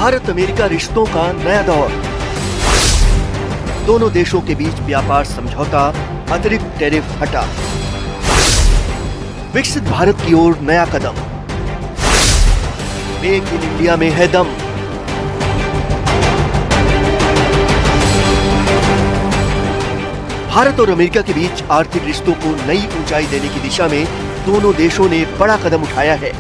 Bharat America रिश्तों का नया दौर। दोनों देशों के बीच व्यापार समझौता, अतिरिक्त टैरिफ हटा। विकसित भारत की ओर नया कदम। मेक इन इंडिया में है दम। भारत और अमेरिका के बीच आर्थिक रिश्तों को नई ऊंचाई देने की दिशा में दोनों देशों ने बड़ा कदम उठाया है।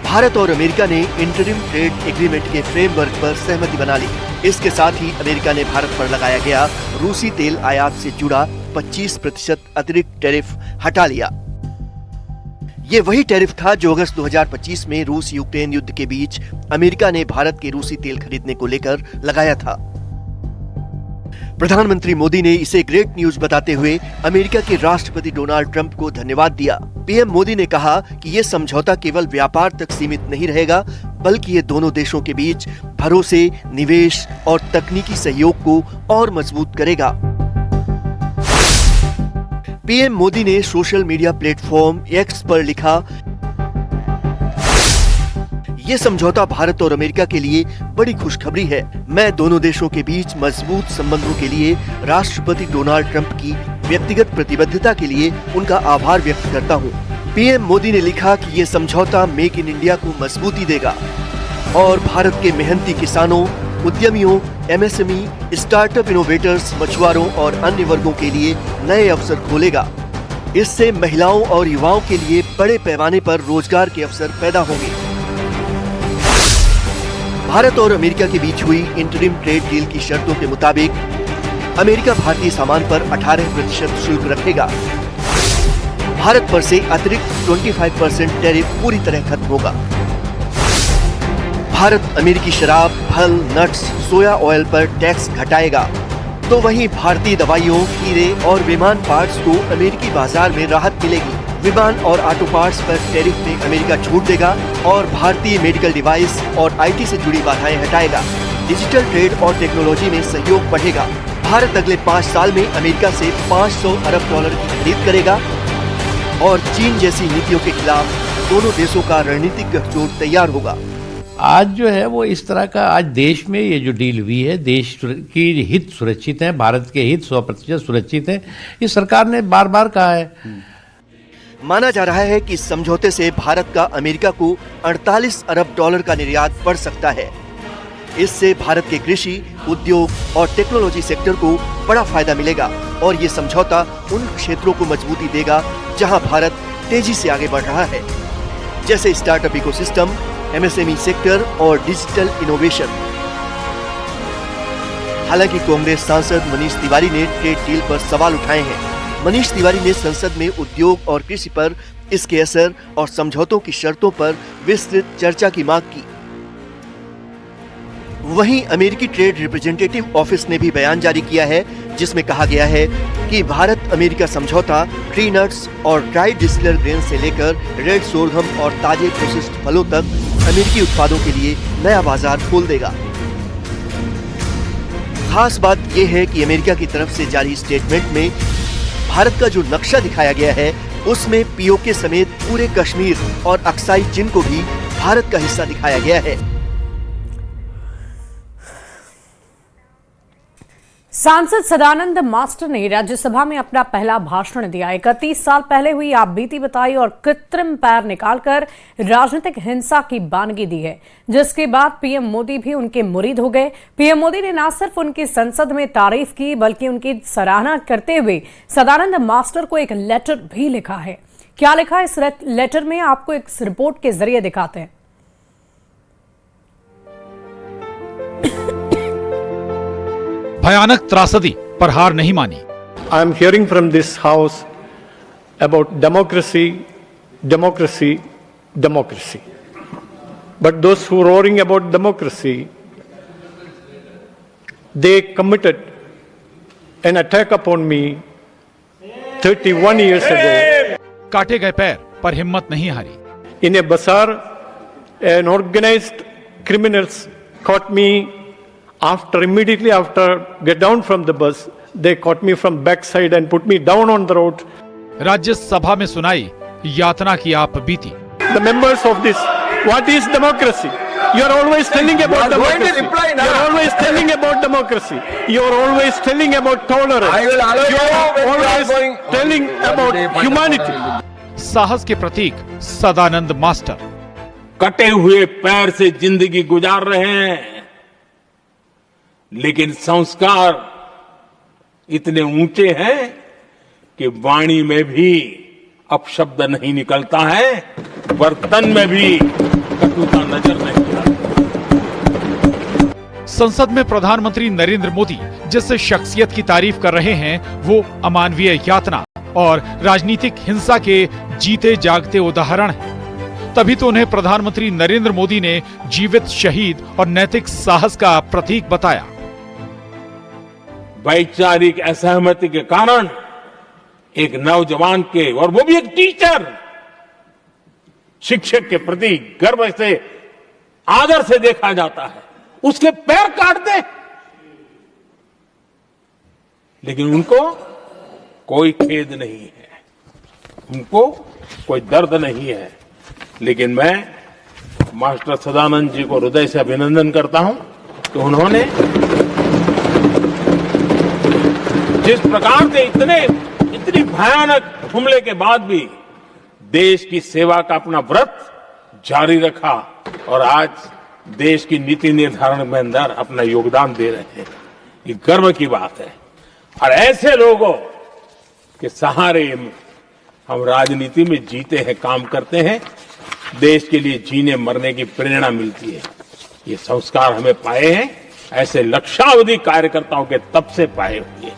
भारत और अमेरिका ने इंटरिम ट्रेड एग्रीमेंट के फ्रेमवर्क पर सहमति बना ली। इसके साथ ही अमेरिका ने भारत पर लगाया गया रूसी तेल आयात से जुड़ा 25% अतिरिक्त टैरिफ हटा लिया। ये वही टैरिफ था जो अगस्त 2025 में रूस यूक्रेन युद्ध के बीच अमेरिका ने भारत के रूसी तेल खरीदने को लेकर लगाया था। प्रधानमंत्री मोदी ने इसे ग्रेट न्यूज बताते हुए अमेरिका के राष्ट्रपति डोनाल्ड ट्रंप को धन्यवाद दिया। पीएम मोदी ने कहा कि ये समझौता केवल व्यापार तक सीमित नहीं रहेगा, बल्कि ये दोनों देशों के बीच भरोसे, निवेश और तकनीकी सहयोग को और मजबूत करेगा। पीएम मोदी ने सोशल मीडिया प्लेटफॉर्म एक्स पर लिखा, ये समझौता भारत और अमेरिका के लिए बड़ी खुशखबरी है। मैं दोनों देशों के बीच मजबूत संबंधों के लिए राष्ट्रपति डोनाल्ड ट्रंप की व्यक्तिगत प्रतिबद्धता के लिए उनका आभार व्यक्त करता हूं। पीएम मोदी ने लिखा कि ये समझौता मेक इन इंडिया को मजबूती देगा और भारत के मेहनती किसानों, उद्यमियों, एमएसएमई, स्टार्टअप इनोवेटर्स, मछुआरों और अन्य वर्गों के लिए नए अवसर खोलेगा। इससे महिलाओं और युवाओं के लिए बड़े पैमाने पर रोजगार के अवसर पैदा होंगे। भारत और अमेरिका के बीच हुई इंटरिम ट्रेड डील की शर्तों के मुताबिक अमेरिका भारतीय सामान पर 18% शुल्क रखेगा। भारत पर से अतिरिक्त 25% टैरिफ पूरी तरह खत्म होगा। भारत अमेरिकी शराब, फल, नट्स, सोया ऑयल पर टैक्स घटाएगा, तो वहीं भारतीय दवाइयों, हीरे और विमान पार्ट्स को अमेरिकी बाजार में राहत मिलेगी। विमान और ऑटो पार्ट्स पर टैरिफ में अमेरिका छूट देगा और भारतीय मेडिकल डिवाइस और आईटी से जुड़ी बाधाएं हटाएगा। डिजिटल ट्रेड और टेक्नोलॉजी में सहयोग बढ़ेगा। भारत अगले 5 साल में अमेरिका से $500 अरब की खरीद करेगा और चीन जैसी नीतियों के खिलाफ दोनों देशों का रणनीतिक गठजोड़ तैयार होगा। आज जो है वो इस तरह का, आज देश में ये जो डील हुई है, देश की हित सुरक्षित है, भारत के हित 100% सुरक्षित है। ये सरकार ने बार बार कहा है। माना जा रहा है कि इस समझौते से भारत का अमेरिका को $48 अरब का निर्यात बढ़ सकता है। इससे भारत के कृषि, उद्योग और टेक्नोलॉजी सेक्टर को बड़ा फायदा मिलेगा और ये समझौता उन क्षेत्रों को मजबूती देगा जहां भारत तेजी से आगे बढ़ रहा है, जैसे स्टार्टअप इकोसिस्टम, एमएसएमई सेक्टर और डिजिटल इनोवेशन। हालांकि कांग्रेस सांसद मनीष तिवारी ने ट्रेड डील पर सवाल उठाए हैं। मनीष तिवारी ने संसद में उद्योग और कृषि पर इसके असर और समझौतों की शर्तों पर विस्तृत चर्चा की मांग की। वहीं अमेरिकी ट्रेड रिप्रेजेंटेटिव ऑफिस ने भी बयान जारी किया है, जिसमें कहा गया है कि भारत अमेरिका समझौता ट्री नट्स और ड्राई डिस्टिलर ग्रेन से लेकर रेड सोरघम और ताजे प्रोसेस्ड फलों तक अमेरिकी उत्पादों के लिए नया बाजार खोल देगा। खास बात यह है कि अमेरिका की तरफ से जारी स्टेटमेंट में भारत का जो नक्शा दिखाया गया है, उसमें पीओके समेत पूरे कश्मीर और अक्साई चिन को भी भारत का हिस्सा दिखाया गया है। सांसद सदानंद मास्टर ने राज्यसभा में अपना पहला भाषण दिया। 31 साल पहले हुई आपबीती बताई और कृत्रिम पैर निकालकर राजनीतिक हिंसा की बानगी दी है, जिसके बाद पीएम मोदी भी उनके मुरीद हो गए। पीएम मोदी ने न सिर्फ उनकी संसद में तारीफ की, बल्कि उनकी सराहना करते हुए सदानंद मास्टर को एक लेटर भी लिखा है। क्या लिखा है इस लेटर में, आपको एक रिपोर्ट के जरिए दिखाते हैं। भयानक त्रासदी पर हार नहीं मानी। I am hearing from this house about democracy, democracy, democracy. But those who are roaring about democracy, they committed an attack upon me 31 years ago. काटे गए पैर पर हिम्मत नहीं हारी। In a bazaar, an organized criminals caught me. Immediately after get down from the bus, they caught me from backside and put me down on the road. Rajya Sabha में सुनाई यातना की आप बीती। The members of this, what is democracy? You are always telling about You are going to democracy. reply now. You are always telling about democracy. You are always telling about tolerance. I will allow You are you when you are always going- telling about humanity. साहस के प्रतीक Sadanand master. कटे हुए पैर से जिंदगी गुजार रहे हैं, लेकिन संस्कार इतने ऊंचे हैं कि वाणी में भी अपशब्द नहीं निकलता है, बर्तन में भी कटुता नजर नहीं आती। संसद में प्रधानमंत्री नरेंद्र मोदी जिस शख्सियत की तारीफ कर रहे हैं वो अमानवीय यातना और राजनीतिक हिंसा के जीते जागते उदाहरण हैं। तभी तो उन्हें प्रधानमंत्री नरेंद्र मोदी ने जीवित शहीद और नैतिक साहस का प्रतीक बताया। वैचारिक असहमति के कारण एक नौजवान के, और वो भी एक टीचर, शिक्षक के प्रति गर्व से, आदर से देखा जाता है, उसके पैर काट दे, लेकिन उनको कोई खेद नहीं है, उनको कोई दर्द नहीं है। लेकिन मैं मास्टर सदानंद जी को हृदय से अभिनंदन करता हूं कि उन्होंने जिस प्रकार से इतनी भयानक हमले के बाद भी देश की सेवा का अपना व्रत जारी रखा और आज देश की नीति निर्धारण में अंदर अपना योगदान दे रहे हैं। ये गर्व की बात है और ऐसे लोगों के सहारे हम राजनीति में जीते हैं, काम करते हैं, देश के लिए जीने मरने की प्रेरणा मिलती है। ये संस्कार हमें पाए हैं, ऐसे लक्षावधि कार्यकर्ताओं के तब से पाए हुए।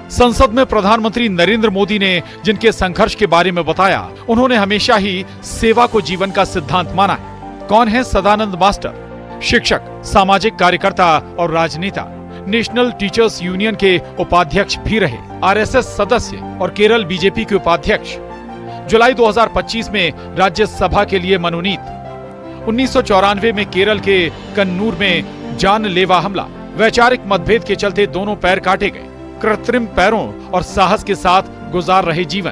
संसद में प्रधानमंत्री नरेंद्र मोदी ने जिनके संघर्ष के बारे में बताया, उन्होंने हमेशा ही सेवा को जीवन का सिद्धांत माना है। कौन है सदानंद मास्टर? शिक्षक, सामाजिक कार्यकर्ता और राजनेता, नेशनल टीचर्स यूनियन के उपाध्यक्ष भी रहे, आरएसएस सदस्य और केरल बीजेपी के उपाध्यक्ष। जुलाई 2025 में राज्यसभा के लिए मनोनीत। 1994 में केरल के कन्नूर में जानलेवा हमला, वैचारिक मतभेद के चलते दोनों पैर काटे गए। कृत्रिम पैरों और साहस के साथ गुजार रहे जीवन।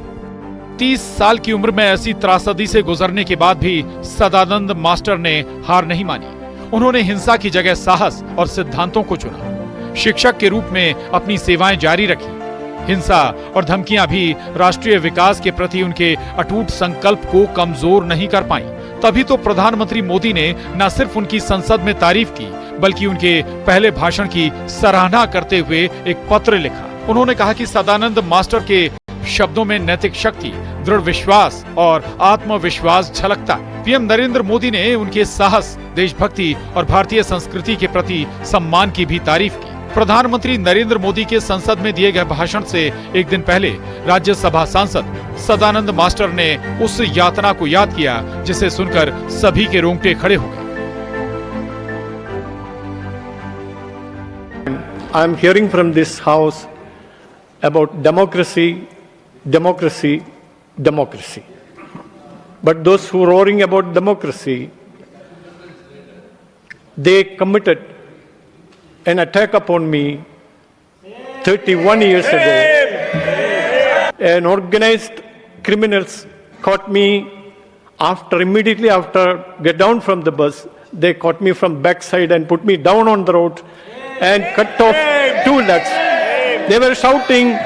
30 साल की उम्र में ऐसी त्रासदी से गुजरने के बाद भी सदानंद मास्टर ने हार नहीं मानी। उन्होंने हिंसा की जगह साहस और सिद्धांतों को चुना। शिक्षक के रूप में अपनी सेवाएं जारी रखी। हिंसा और धमकियां भी राष्ट्रीय विकास के प्रति उनके अटूट संकल्प को कमजोर नहीं कर पाई। तभी तो प्रधानमंत्री मोदी ने न सिर्फ उनकी संसद में तारीफ की, बल्कि उनके पहले भाषण की सराहना करते हुए एक पत्र लिखा। उन्होंने कहा कि सदानंद मास्टर के शब्दों में नैतिक शक्ति, दृढ़ विश्वास और आत्मविश्वास झलकता है। पीएम नरेंद्र मोदी ने उनके साहस, देशभक्ति और भारतीय संस्कृति के प्रति सम्मान की भी तारीफ की। प्रधानमंत्री नरेंद्र मोदी के संसद में दिए गए भाषण से एक दिन पहले राज्यसभा सांसद सदानंद मास्टर ने उस यातना को याद किया जिसे सुनकर सभी के रोंगटे खड़े हो गए। I am hearing from this house about democracy, democracy, democracy. But those who are roaring about democracy, they committed an attack upon me 31 years ago. An organized criminals caught me immediately after get down from the bus. They caught me from backside and put me down on the road and cut off 2 legs. They were shouting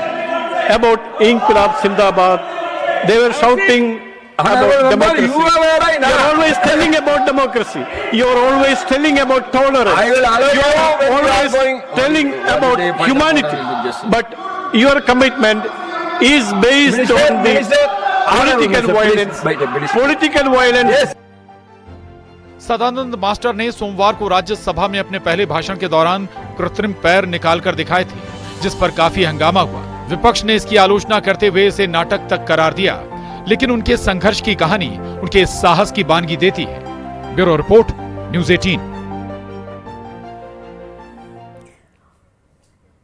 about Inqilab Zindabad. They were shouting about democracy. You are right now. You are always telling about democracy. You are always telling about tolerance. I will allow You you are when you are always going- telling about humanity. But your commitment is based on the political violence. Political violence. Sadanand master ने सोमवार को राज्यसभा में अपने पहले भाषण के दौरान कृत्रिम पैर निकालकर दिखाए थे, जिस पर काफी हंगामा हुआ। विपक्ष ने इसकी आलोचना करते हुए इसे नाटक तक करार दिया, लेकिन उनके संघर्ष की कहानी उनके साहस की बानगी देती है। Bureau report, news 18।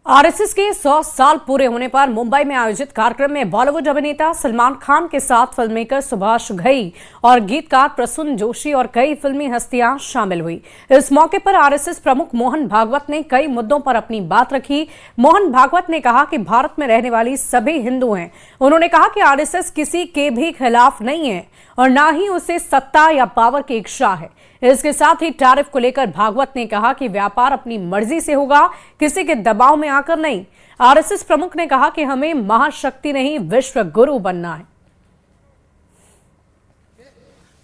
आरएसएस के 100 साल पूरे होने पर मुंबई में आयोजित कार्यक्रम में बॉलीवुड अभिनेता सलमान खान के साथ फिल्ममेकर सुभाष घई और गीतकार प्रसून जोशी और कई फिल्मी हस्तियां शामिल हुई। इस मौके पर आरएसएस प्रमुख मोहन भागवत ने कई मुद्दों पर अपनी बात रखी। मोहन भागवत ने कहा कि भारत में रहने वाली सभी हिंदू हैं। उन्होंने कहा कि आरएसएस किसी के भी खिलाफ नहीं है और न ही उसे सत्ता या पावर की इच्छा है। इसके साथ ही टैरिफ को लेकर भागवत ने कहा कि व्यापार अपनी मर्जी से होगा, किसी के दबाव में आकर नहीं। आरएसएस प्रमुख ने कहा कि हमें महाशक्ति नहीं, विश्व गुरु बनना है।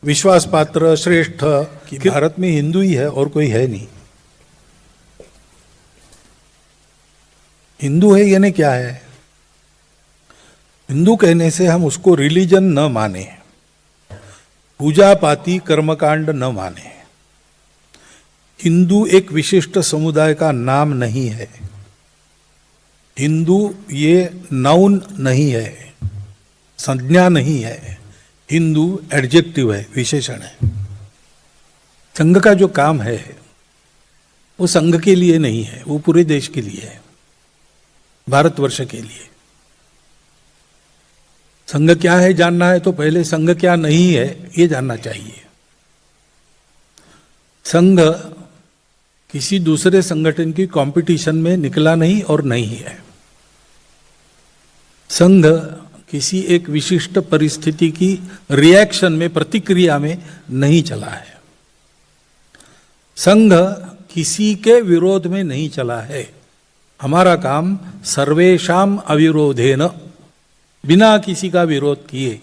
विश्वास पात्र श्रेष्ठ कि भारत में हिंदू ही है और कोई है नहीं। हिंदू है यानी क्या है? हिंदू कहने से हम उसको रिलीजन न माने, पूजा पाती कर्मकांड न माने। हिंदू एक विशिष्ट समुदाय का नाम नहीं है। हिंदू ये नाउन नहीं है, संज्ञा नहीं है। हिंदू एडजेक्टिव है, विशेषण है। संघ का जो काम है वो संघ के लिए नहीं है, वो पूरे देश के लिए है, भारतवर्ष के लिए। संघ क्या है जानना है तो पहले संघ क्या नहीं है ये जानना चाहिए। संघ किसी दूसरे संगठन की कंपटीशन में निकला नहीं और नहीं है। संघ किसी एक विशिष्ट परिस्थिति की रिएक्शन में, प्रतिक्रिया में नहीं चला है। संघ किसी के विरोध में नहीं चला है। हमारा काम सर्वेषाम अविरोधेन, बिना किसी का विरोध किए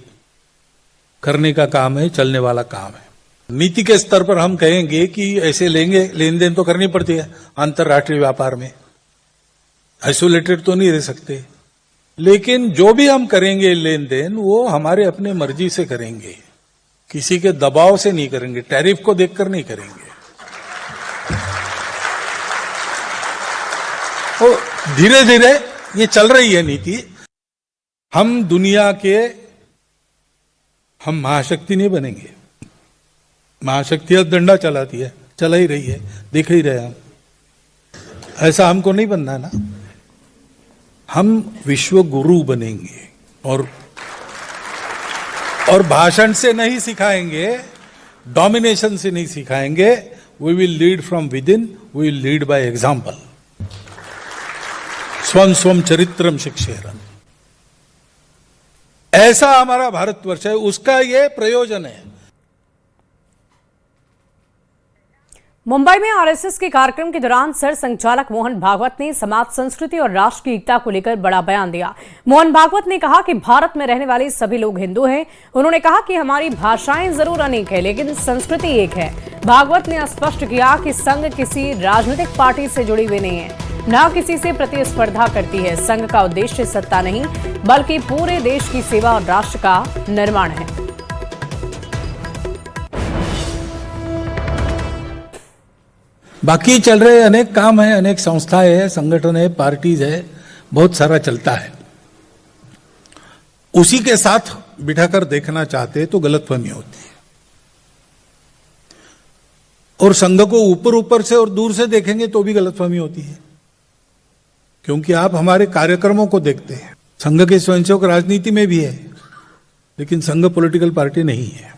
करने का काम है, चलने वाला काम है। नीति के स्तर पर हम कहेंगे कि ऐसे लेंगे, लेन देन तो करनी पड़ती है अंतरराष्ट्रीय व्यापार में, आइसोलेटेड तो नहीं रह सकते। लेकिन जो भी हम करेंगे लेन देन वो हमारे अपने मर्जी से करेंगे, किसी के दबाव से नहीं करेंगे, टैरिफ को देखकर नहीं करेंगे। तो धीरे धीरे ये चल रही है नीति। हम दुनिया के, हम महाशक्ति नहीं बनेंगे। महाशक्ति डंडा चलाती है, चला ही रही है, देख ही रहे हम। ऐसा हमको नहीं बनना है ना। हम विश्व गुरु बनेंगे और भाषण से नहीं सिखाएंगे, डोमिनेशन से नहीं सिखाएंगे। We will lead from within, we will lead by example. स्वम स्वम चरित्रम शिक्षेरन, ऐसा हमारा भारतवर्ष है, उसका ये प्रयोजन है। मुंबई में आरएसएस के कार्यक्रम के दौरान सर संचालक मोहन भागवत ने समाज, संस्कृति और राष्ट्र की एकता को लेकर बड़ा बयान दिया। मोहन भागवत ने कहा कि भारत में रहने वाले सभी लोग हिंदू हैं। उन्होंने कहा कि हमारी भाषाएं जरूर अनेक है लेकिन संस्कृति एक है। भागवत ने स्पष्ट किया कि संघ किसी राजनीतिक पार्टी से जुड़ी हुई नहीं है, न किसी से प्रतिस्पर्धा करती है। संघ का उद्देश्य सत्ता नहीं बल्कि पूरे देश की सेवा और राष्ट्र का निर्माण है। बाकी चल रहे अनेक काम है, अनेक संस्थाएं है, संगठन है, पार्टीज है, बहुत सारा चलता है। उसी के साथ बिठाकर देखना चाहते तो गलतफहमी होती है। और संघ को ऊपर ऊपर से और दूर से देखेंगे तो भी गलतफहमी होती है, क्योंकि आप हमारे कार्यक्रमों को देखते हैं। संघ के स्वयंसेवक राजनीति में भी है, लेकिन संघ पॉलिटिकल पार्टी नहीं है।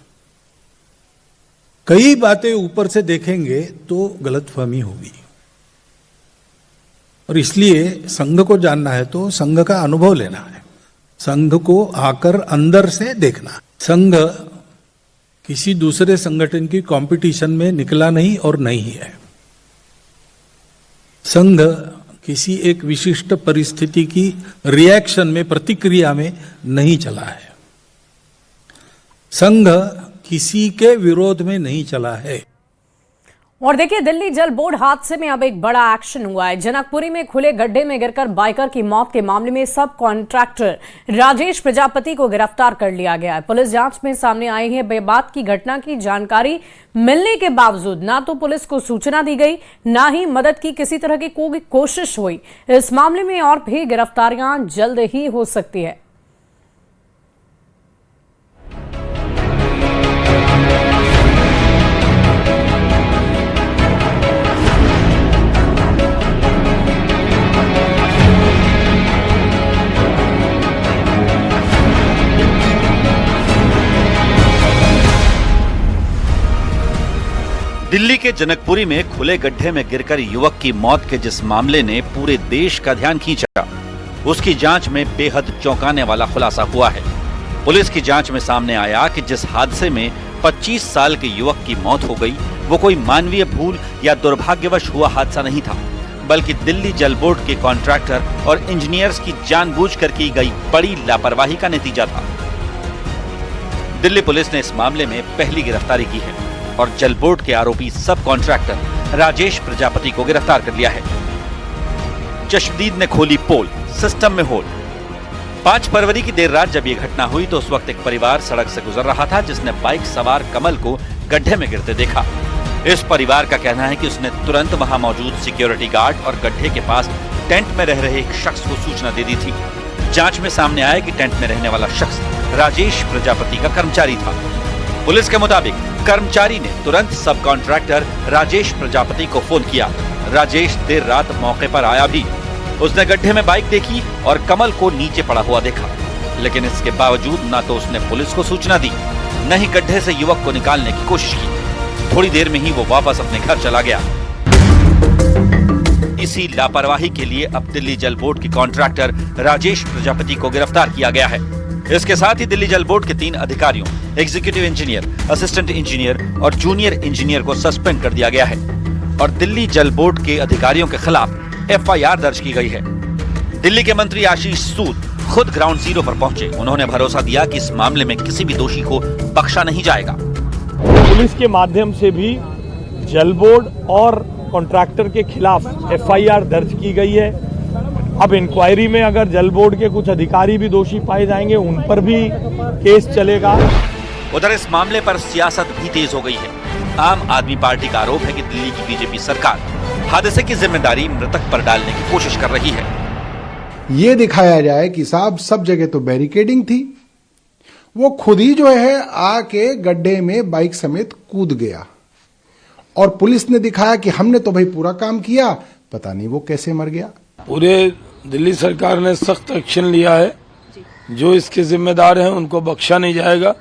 कई बातें ऊपर से देखेंगे तो गलतफहमी होगी। और इसलिए संघ को जानना है तो संघ का अनुभव लेना है, संघ को आकर अंदर से देखना। संघ किसी दूसरे संगठन की कंपटीशन में निकला नहीं और नहीं है। संघ किसी एक विशिष्ट परिस्थिति की रिएक्शन में, प्रतिक्रिया में नहीं चला है। संघ किसी के विरोध में नहीं चला है। और देखिए, दिल्ली जल बोर्ड हादसे में अब एक बड़ा एक्शन हुआ है। जनकपुरी में खुले गड्ढे में गिरकर बाइकर की मौत के मामले में सब कॉन्ट्रैक्टर राजेश प्रजापति को गिरफ्तार कर लिया गया है। पुलिस जांच में सामने आई है बेबात की घटना की जानकारी मिलने के बावजूद ना तो पुलिस को सूचना दी गई, ना ही मदद की किसी तरह की कोई कोशिश हुई। इस मामले में और भी गिरफ्तारियां जल्द ही हो सकती है। दिल्ली के जनकपुरी में खुले गड्ढे में गिरकर युवक की मौत के जिस मामले ने पूरे देश का ध्यान खींचा, उसकी जांच में बेहद चौंकाने वाला खुलासा हुआ है। पुलिस की जांच में सामने आया कि जिस हादसे में 25 साल के युवक की मौत हो गई, वो कोई मानवीय भूल या दुर्भाग्यवश हुआ हादसा नहीं था, बल्कि दिल्ली जल बोर्ड के कॉन्ट्रैक्टर और इंजीनियर्स की जानबूझकर की गई बड़ी लापरवाही का नतीजा था। दिल्ली पुलिस ने इस मामले में पहली गिरफ्तारी की है और जल बोर्ड के आरोपी सब कॉन्ट्रैक्टर राजेश प्रजापति को गिरफ्तार कर लिया है। चश्मदीद ने खोली पोल, सिस्टम में होल। 5 फरवरी की देर रात जब ये घटना हुई तो उस वक्त एक परिवार सड़क से गुजर रहा था, जिसने बाइक सवार कमल को गड्ढे में गिरते देखा। इस परिवार का कहना है कि उसने तुरंत वहां मौजूद सिक्योरिटी गार्ड और गड्ढे के पास टेंट में रह रहे एक शख्स को सूचना दे दी थी। जांच में सामने आया कि टेंट में रहने वाला शख्स राजेश प्रजापति का कर्मचारी था। पुलिस के मुताबिक कर्मचारी ने तुरंत सब कॉन्ट्रैक्टर राजेश प्रजापति को फोन किया। राजेश देर रात मौके पर आया भी। उसने गड्ढे में बाइक देखी और कमल को नीचे पड़ा हुआ देखा, लेकिन इसके बावजूद न तो उसने पुलिस को सूचना दी, न ही गड्ढे से युवक को निकालने की कोशिश की। थोड़ी देर में ही वो वापस अपने घर चला गया। इसी लापरवाही के लिए अब दिल्ली जल बोर्ड के कॉन्ट्रैक्टर राजेश प्रजापति को गिरफ्तार किया गया है। इसके साथ ही दिल्ली जल बोर्ड के 3 अधिकारियों, एग्जीक्यूटिव इंजीनियर, असिस्टेंट इंजीनियर और जूनियर इंजीनियर को सस्पेंड कर दिया गया है और दिल्ली जल बोर्ड के अधिकारियों के खिलाफ FIR दर्ज की गई है। दिल्ली के मंत्री आशीष सूद खुद ग्राउंड जीरो पर पहुंचे। उन्होंने भरोसा दिया कि इस मामले में किसी भी दोषी को बख्शा नहीं जाएगा। पुलिस के माध्यम से भी जल बोर्ड और कॉन्ट्रैक्टर के खिलाफ FIR दर्ज की गई है। अब इंक्वायरी में अगर जल बोर्ड के कुछ अधिकारी भी दोषी पाए जाएंगे, उन पर भी केस चलेगा। उधर इस मामले पर सियासत भी तेज हो गई है। आम आदमी पार्टी का आरोप है कि दिल्ली की बीजेपी सरकार हादसे की जिम्मेदारी मृतक पर डालने की कोशिश कर रही है। ये दिखाया जाए कि साहब सब जगह तो बैरिकेडिंग थी, वो खुद ही जो है आके गड्ढे में बाइक समेत कूद गया और पुलिस ने दिखाया कि हमने तो भाई पूरा काम किया, पता नहीं वो कैसे मर गया। पूरे दिल्ली सरकार ने सख्त एक्शन लिया है। जो इसके जिम्मेदार हैं उनको बख्शा नहीं जाएगा।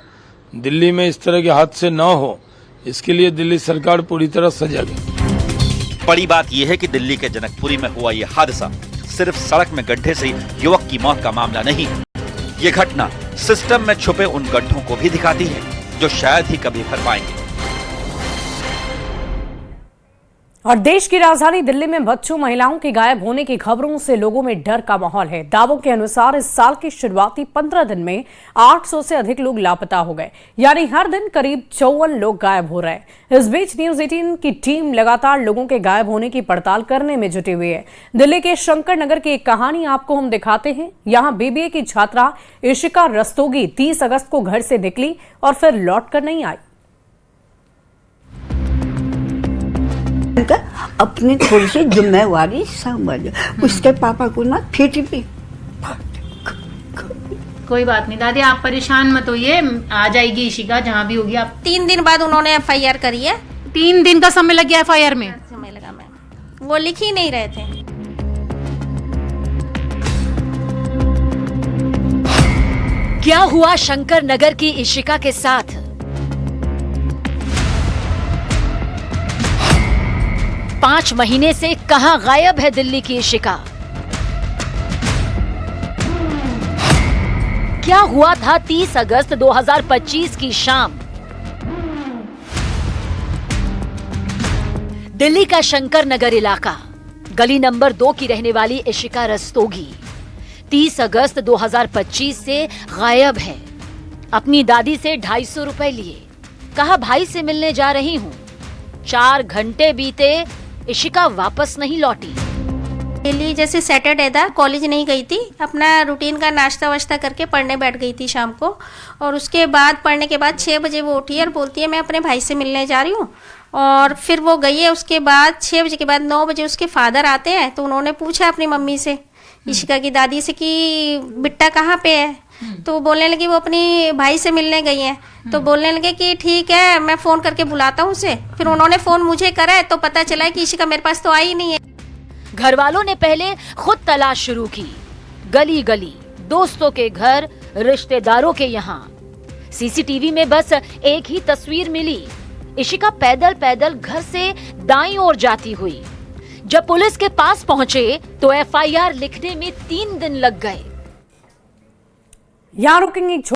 दिल्ली में इस तरह के हादसे न हो, इसके लिए दिल्ली सरकार पूरी तरह सजग है। बड़ी बात यह है कि दिल्ली के जनकपुरी में हुआ यह हादसा सिर्फ सड़क में गड्ढे से युवक की मौत का मामला नहीं है। ये घटना सिस्टम में छुपे उन गड्ढों को भी दिखाती है जो शायद ही कभी भर पाएंगे। और देश की राजधानी दिल्ली में बच्चों महिलाओं के गायब होने की खबरों से लोगों में डर का माहौल है। दावों के अनुसार इस साल की शुरुआती 15 दिन में 800 से अधिक लोग लापता हो गए, यानी हर दिन करीब 54 लोग गायब हो रहे हैं। इस बीच न्यूज 18 की टीम लगातार लोगों के गायब होने की पड़ताल करने में जुटी हुई है। दिल्ली के शंकर नगर की एक कहानी आपको हम दिखाते हैं। यहाँ BBA की छात्रा इशिका रस्तोगी 30 अगस्त को घर से निकली और फिर लौट कर नहीं आई। अपनी थोड़ी सी जिम्मेवारी समझ, उसके पापा को ना फिर भी। कोई बात नहीं दादी, आप परेशान मत होइए, आ जाएगी इशिका जहाँ भी होगी। आप 3 दिन बाद उन्होंने FIR करी है। 3 दिन का समय लग गया FIR में? समय लगा मैम, वो लिख ही नहीं रहे थे। क्या हुआ शंकर नगर की इशिका के साथ? पांच महीने से कहां गायब है दिल्ली की इशिका? क्या हुआ था 30 अगस्त 2025 की शाम? दिल्ली का शंकर नगर इलाका, गली नंबर 2 की रहने वाली इशिका रस्तोगी 30 अगस्त 2025 से गायब है। अपनी दादी से 250 रुपए लिए, कहा भाई से मिलने जा रही हूं। 4 घंटे बीते, इशिका वापस नहीं लौटी। दिल्ली जैसे सैटरडे था, कॉलेज नहीं गई थी, अपना रूटीन का नाश्ता वाश्ता करके पढ़ने बैठ गई थी शाम को। और उसके बाद पढ़ने के बाद 6 बजे वो उठी और बोलती है मैं अपने भाई से मिलने जा रही हूँ। और फिर वो गई है। उसके बाद 6 बजे के बाद 9 बजे उसके फादर आते हैं, तो उन्होंने पूछा अपनी मम्मी से, इशिका की दादी से, कि बिट्टा कहाँ पे है। तो बोलने लगी वो अपनी भाई से मिलने गई है। तो बोलने लगे कि ठीक है मैं फोन करके बुलाता हूँ उसे। फिर उन्होंने फोन मुझे करा है, तो पता चला कि इशिका मेरे पास तो आई नहीं है। घर वालों ने पहले खुद तलाश शुरू की, गली गली, दोस्तों के घर, रिश्तेदारों के यहाँ। CCTV में बस एक ही तस्वीर मिली, इशिका पैदल पैदल घर से दाईं ओर जाती हुई। जब पुलिस के पास पहुंचे तो एफआईआर लिखने में 3 दिन लग गए। यहाँ रुकेंगे।